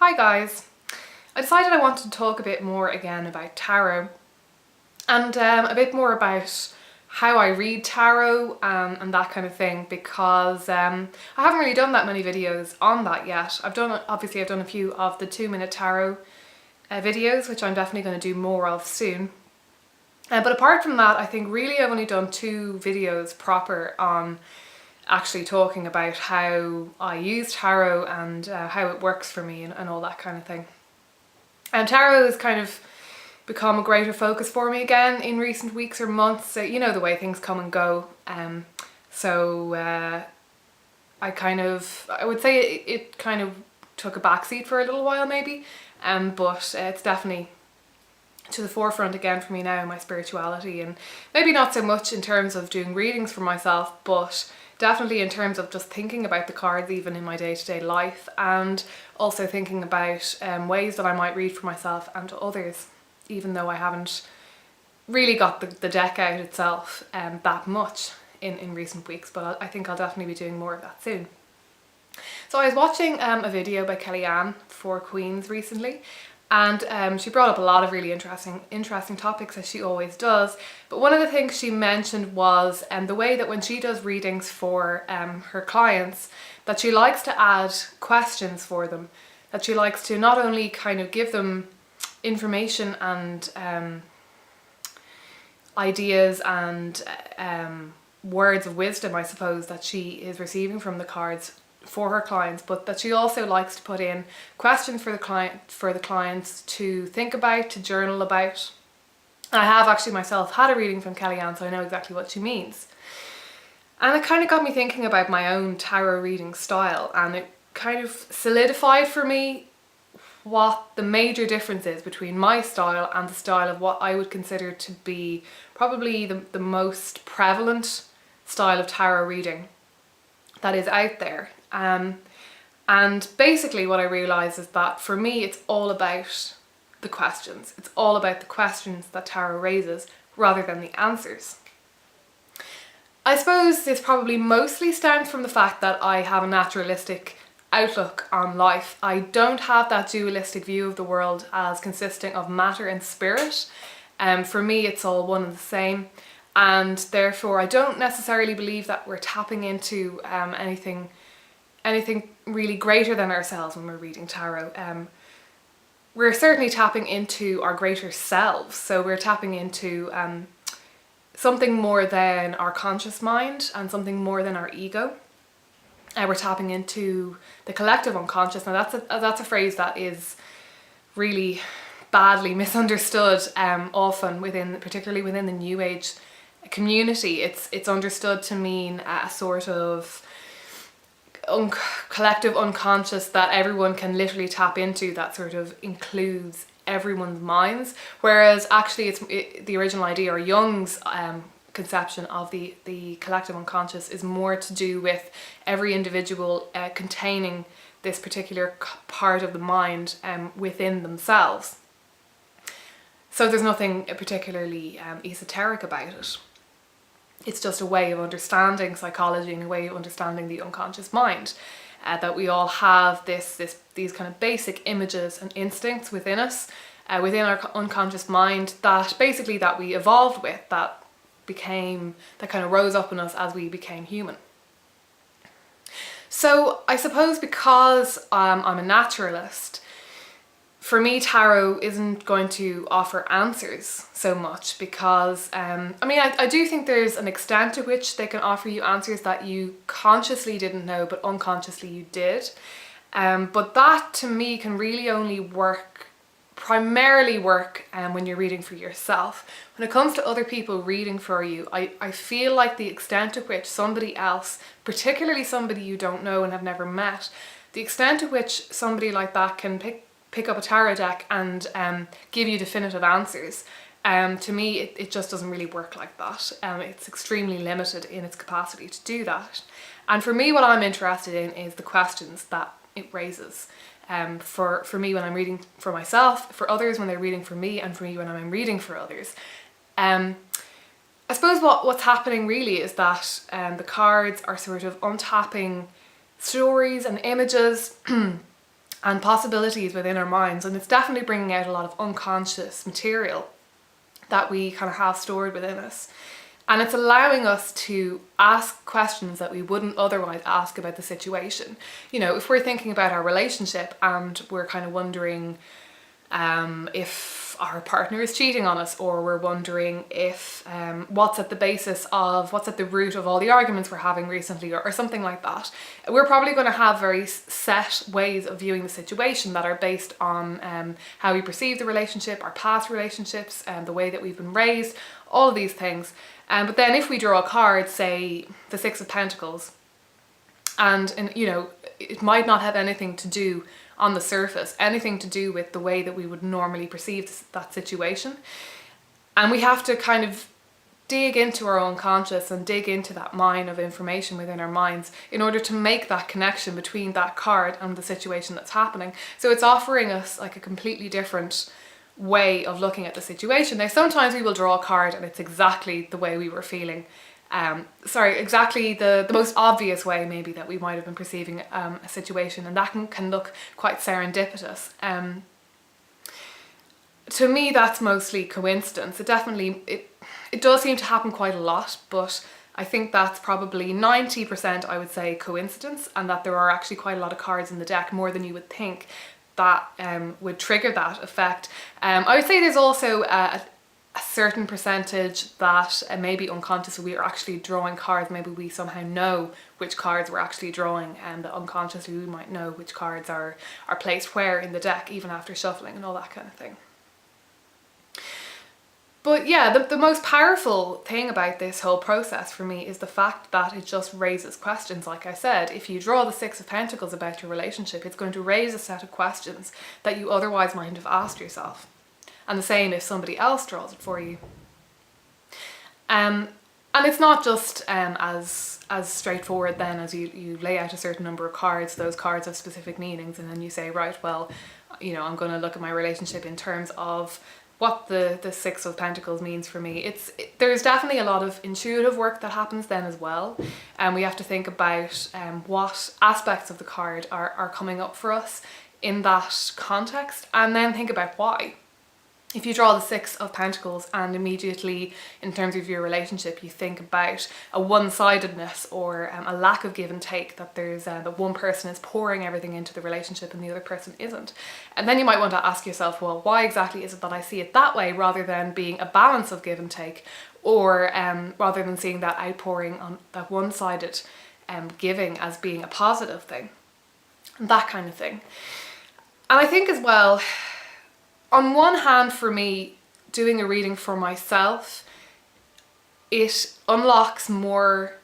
Hi guys! I decided I wanted to talk a bit more again about tarot and a bit more about how I read tarot and that kind of thing, because I haven't really done that many videos on that yet. I've done a few of the 2-minute tarot videos, which I'm definitely going to do more of soon. But apart from that, I think really I've only done 2 videos proper on actually talking about how I use tarot and how it works for me and all that kind of thing. And tarot has kind of become a greater focus for me again in recent weeks or months. So, you know, the way things come and go. I would say it kind of took a backseat for a little while maybe, but it's definitely to the forefront again for me now, my spirituality, and maybe not so much in terms of doing readings for myself, but definitely in terms of just thinking about the cards even in my day-to-day life, and also thinking about ways that I might read for myself and to others, even though I haven't really got the deck out itself that much in recent weeks, but I think I'll definitely be doing more of that soon. So I was watching a video by Kellyanne for Queens recently, and she brought up a lot of really interesting topics, as she always does. But one of the things she mentioned was the way that when she does readings for her clients, that she likes to add questions for them, that she likes to not only kind of give them information and ideas and words of wisdom, I suppose, that she is receiving from the cards for her clients, but that she also likes to put in questions for the clients to think about, to journal about. I have actually myself had a reading from Kellyanne, so I know exactly what she means. And it kind of got me thinking about my own tarot reading style, and it kind of solidified for me what the major difference is between my style and the style of what I would consider to be probably the most prevalent style of tarot reading that is out there. And basically what I realised is that for me it's all about the questions. It's all about the questions that tarot raises rather than the answers. I suppose this probably mostly stems from the fact that I have a naturalistic outlook on life. I don't have that dualistic view of the world as consisting of matter and spirit. For me it's all one and the same, and therefore I don't necessarily believe that we're tapping into anything really greater than ourselves when we're reading tarot. We're certainly tapping into our greater selves, so we're tapping into something more than our conscious mind and something more than our ego. We're tapping into the collective unconscious. Now that's a phrase that is really badly misunderstood often particularly within the New Age community. It's understood to mean a sort of collective unconscious that everyone can literally tap into, that sort of includes everyone's minds, whereas actually the original idea, or Jung's conception of the collective unconscious, is more to do with every individual containing this particular part of the mind within themselves. So there's nothing particularly esoteric about it. It's just a way of understanding psychology and a way of understanding the unconscious mind, that we all have these kind of basic images and instincts within us, within our unconscious mind, that we evolved with, that kind of rose up in us as we became human. So I suppose because I'm a naturalist, for me tarot isn't going to offer answers so much, because I do think there's an extent to which they can offer you answers that you consciously didn't know but unconsciously you did, but that to me can really only primarily work when you're reading for yourself. When it comes to other people reading for you, I feel like the extent to which somebody else, particularly somebody you don't know and have never met, the extent to which somebody like that can pick up a tarot deck and give you definitive answers, to me it just doesn't really work like that. It's extremely limited in its capacity to do that. And for me, what I'm interested in is the questions that it raises. For me when I'm reading for myself, for others when they're reading for me, and for me when I'm reading for others. I suppose what's happening really is that the cards are sort of untapping stories and images and possibilities within our minds, and it's definitely bringing out a lot of unconscious material that we kind of have stored within us. And it's allowing us to ask questions that we wouldn't otherwise ask about the situation. You know, if we're thinking about our relationship and we're kind of wondering if our partner is cheating on us, or we're wondering if what's at the root of all the arguments we're having recently, or something like that, we're probably going to have very set ways of viewing the situation that are based on how we perceive the relationship, our past relationships, and the way that we've been raised, all of these things. But then if we draw a card, say the Six of Pentacles, and you know, it might not have anything to do on the surface, anything to do with the way that we would normally perceive that situation. And we have to kind of dig into our own conscious and dig into that mine of information within our minds in order to make that connection between that card and the situation that's happening. So it's offering us like a completely different way of looking at the situation. Now, sometimes we will draw a card and it's exactly the way we were feeling. Exactly the most obvious way maybe that we might have been perceiving a situation, and that can look quite serendipitous. To me, that's mostly coincidence. It does seem to happen quite a lot, but I think that's probably 90%, I would say, coincidence, and that there are actually quite a lot of cards in the deck, more than you would think, that would trigger that effect. I would say there's also a certain percentage that maybe unconscious, we are actually drawing cards, maybe we somehow know which cards we're actually drawing, and that unconsciously we might know which cards are placed where in the deck, even after shuffling and all that kind of thing. But yeah, the most powerful thing about this whole process for me is the fact that it just raises questions. Like I said, if you draw the Six of Pentacles about your relationship, it's going to raise a set of questions that you otherwise mightn't have asked yourself. And the same if somebody else draws it for you. And it's not just as straightforward then as you lay out a certain number of cards. Those cards have specific meanings, and then you say, right, well, you know, I'm going to look at my relationship in terms of what the Six of Pentacles means for me. There's definitely a lot of intuitive work that happens then as well, and we have to think about what aspects of the card are coming up for us in that context, and then think about why. If you draw the Six of Pentacles and immediately, in terms of your relationship, you think about a one-sidedness or a lack of give and take, that there's that one person is pouring everything into the relationship and the other person isn't. And then you might want to ask yourself, well, why exactly is it that I see it that way rather than being a balance of give and take, or rather than seeing that outpouring on that one-sided giving as being a positive thing, and that kind of thing. And I think as well, on one hand, for me, doing a reading for myself, it unlocks more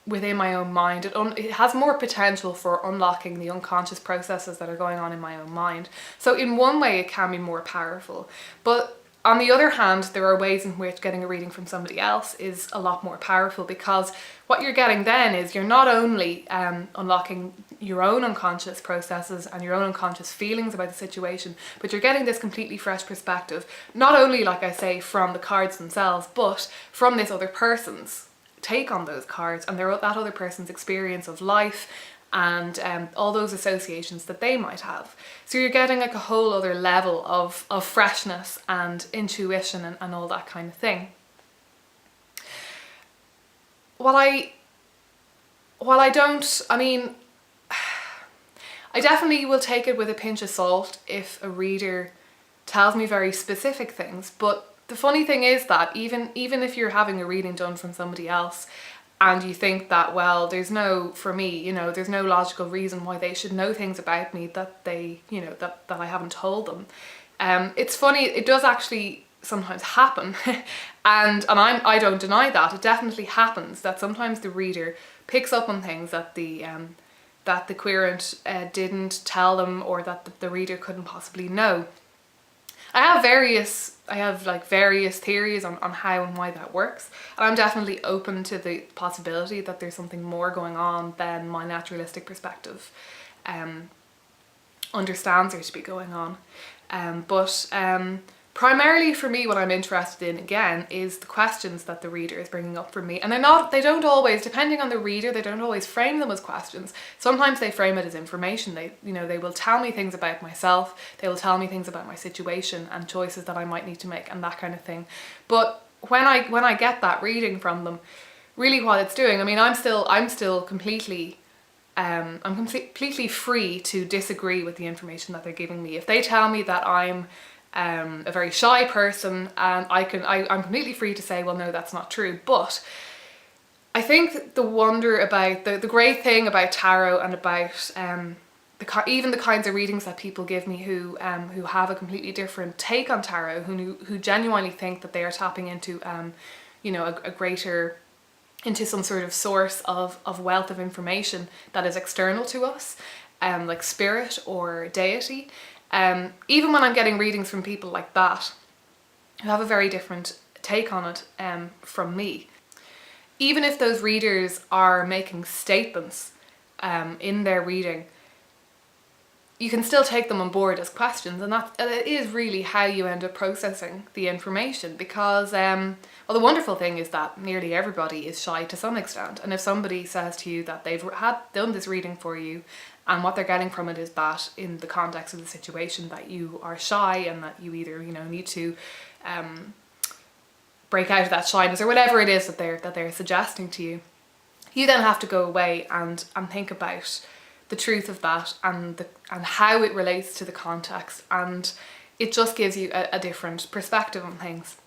within my own mind. It has more potential for unlocking the unconscious processes that are going on in my own mind. So in one way, it can be more powerful. But on the other hand, there are ways in which getting a reading from somebody else is a lot more powerful, because what you're getting then is you're not only unlocking your own unconscious processes and your own unconscious feelings about the situation, but you're getting this completely fresh perspective, not only, like I say, from the cards themselves, but from this other person's take on those cards and that other person's experience of life and all those associations that they might have. So you're getting like a whole other level of freshness and intuition and all that kind of thing. I definitely will take it with a pinch of salt if a reader tells me very specific things, but the funny thing is that even if you're having a reading done from somebody else and you think that, well, there's no logical reason why they should know things about me that that I haven't told them. It's funny, it does actually sometimes happen, and I don't deny that. It definitely happens that sometimes the reader picks up on things that the querent didn't tell them, or that the reader couldn't possibly know. I have various theories on how and why that works, and I'm definitely open to the possibility that there's something more going on than my naturalistic perspective understands there to be going on. But Primarily for me, what I'm interested in again is the questions that the reader is bringing up for me, and they don't always, depending on the reader, they don't always frame them as questions. Sometimes they frame it as information. They will tell me things about myself, they will tell me things about my situation and choices that I might need to make and that kind of thing. But when I get that reading from them, really what it's doing, I mean, I'm still completely I'm completely free to disagree with the information that they're giving me. If they tell me that I'm a very shy person, and I'm completely free to say, well, no, that's not true. But I think the wonder about the great thing about tarot and about even the kinds of readings that people give me who have a completely different take on tarot, who genuinely think that they are tapping into a greater, into some sort of source of wealth of information that is external to us, like spirit or deity. Even when I'm getting readings from people like that, who have a very different take on it from me, even if those readers are making statements in their reading, you can still take them on board as questions, and that is really how you end up processing the information. Because well, the wonderful thing is that nearly everybody is shy to some extent, and if somebody says to you that they've done this reading for you, and what they're getting from it is that in the context of the situation that you are shy, and that you either need to break out of that shyness or whatever it is that they're suggesting to you, you then have to go away and think about the truth of that and how it relates to the context, and it just gives you a different perspective on things.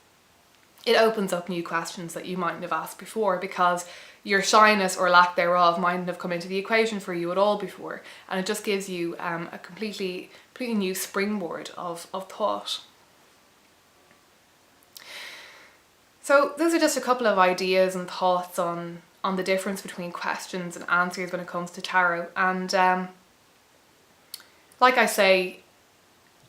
It opens up new questions that you mightn't have asked before, because your shyness or lack thereof mightn't have come into the equation for you at all before, and it just gives you a completely new springboard of thought. So those are just a couple of ideas and thoughts on the difference between questions and answers when it comes to tarot. And like I say,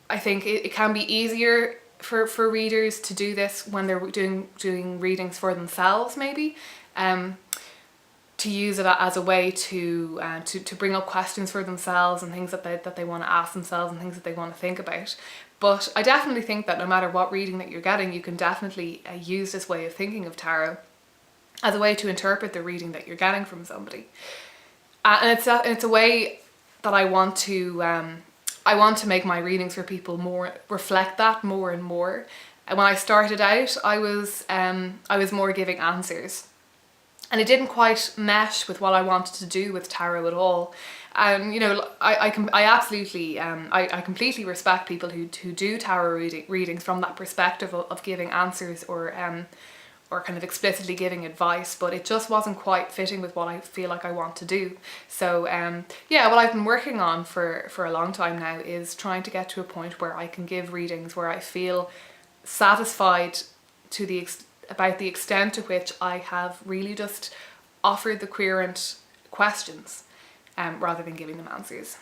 I think it can be easier for readers to do this when they're doing readings for themselves, maybe, to use it as a way to bring up questions for themselves and things that they want to ask themselves and things that they want to think about. But I definitely think that no matter what reading that you're getting, you can definitely use this way of thinking of tarot as a way to interpret the reading that you're getting from somebody. And it's a way that I want to make my readings for people more reflect that more and more. And when I started out, I was more giving answers, and it didn't quite mesh with what I wanted to do with tarot at all. I completely respect people who do tarot readings from that perspective of giving answers or kind of explicitly giving advice, but it just wasn't quite fitting with what I feel like I want to do. So what I've been working on for a long time now is trying to get to a point where I can give readings where I feel satisfied about the extent to which I have really just offered the querent questions rather than giving them answers.